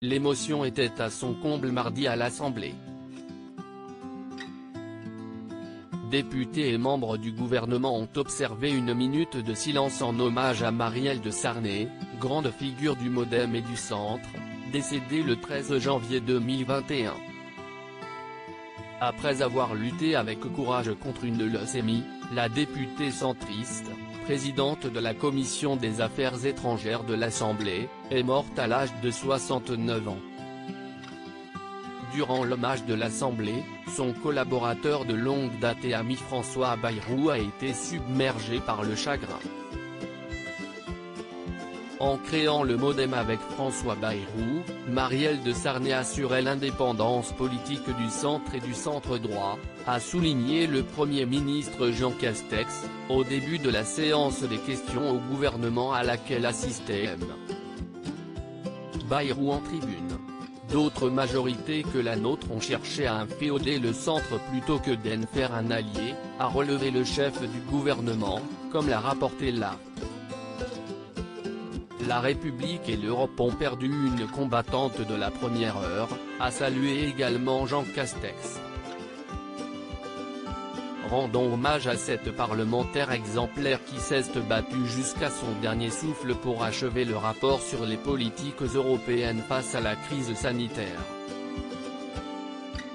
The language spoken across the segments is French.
L'émotion était à son comble mardi à l'Assemblée. Députés et membres du gouvernement ont observé une minute de silence en hommage à Marielle de Sarnez, grande figure du MoDem et du Centre, décédée le 13 janvier 2021. Après avoir lutté avec courage contre une leucémie, la députée centriste, présidente de la Commission des Affaires étrangères de l'Assemblée, est morte à l'âge de 69 ans. Durant l'hommage de l'Assemblée, son collaborateur de longue date et ami François Bayrou a été submergé par le chagrin. En créant le MoDem avec François Bayrou, Marielle de Sarnez assurait l'indépendance politique du centre et du centre-droit, a souligné le Premier ministre Jean Castex, au début de la séance des questions au gouvernement à laquelle assistait M. Bayrou en tribune. D'autres majorités que la nôtre ont cherché à inféoder le centre plutôt que d'en faire un allié, a relevé le chef du gouvernement, comme l'a rapporté là. La République et l'Europe ont perdu une combattante de la première heure, a salué également Jean Castex. Rendons hommage à cette parlementaire exemplaire qui s'est battue jusqu'à son dernier souffle pour achever le rapport sur les politiques européennes face à la crise sanitaire.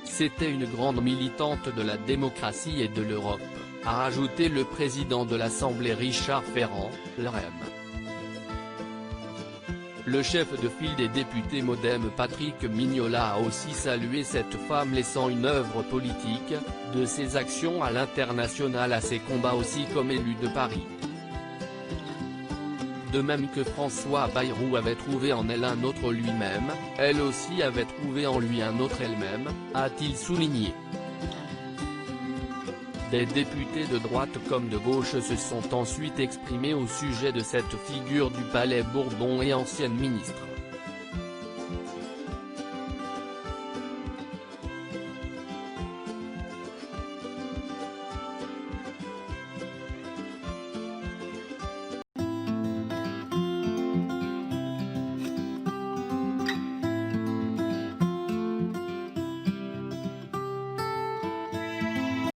C'était une grande militante de la démocratie et de l'Europe, a ajouté le président de l'Assemblée Richard Ferrand, LREM. Le chef de file des députés MoDem Patrick Mignola a aussi salué cette femme laissant une œuvre politique, de ses actions à l'international à ses combats aussi comme élu de Paris. De même que François Bayrou avait trouvé en elle un autre lui-même, elle aussi avait trouvé en lui un autre elle-même, a-t-il souligné. Des députés de droite comme de gauche se sont ensuite exprimés au sujet de cette figure du Palais Bourbon et ancienne ministre.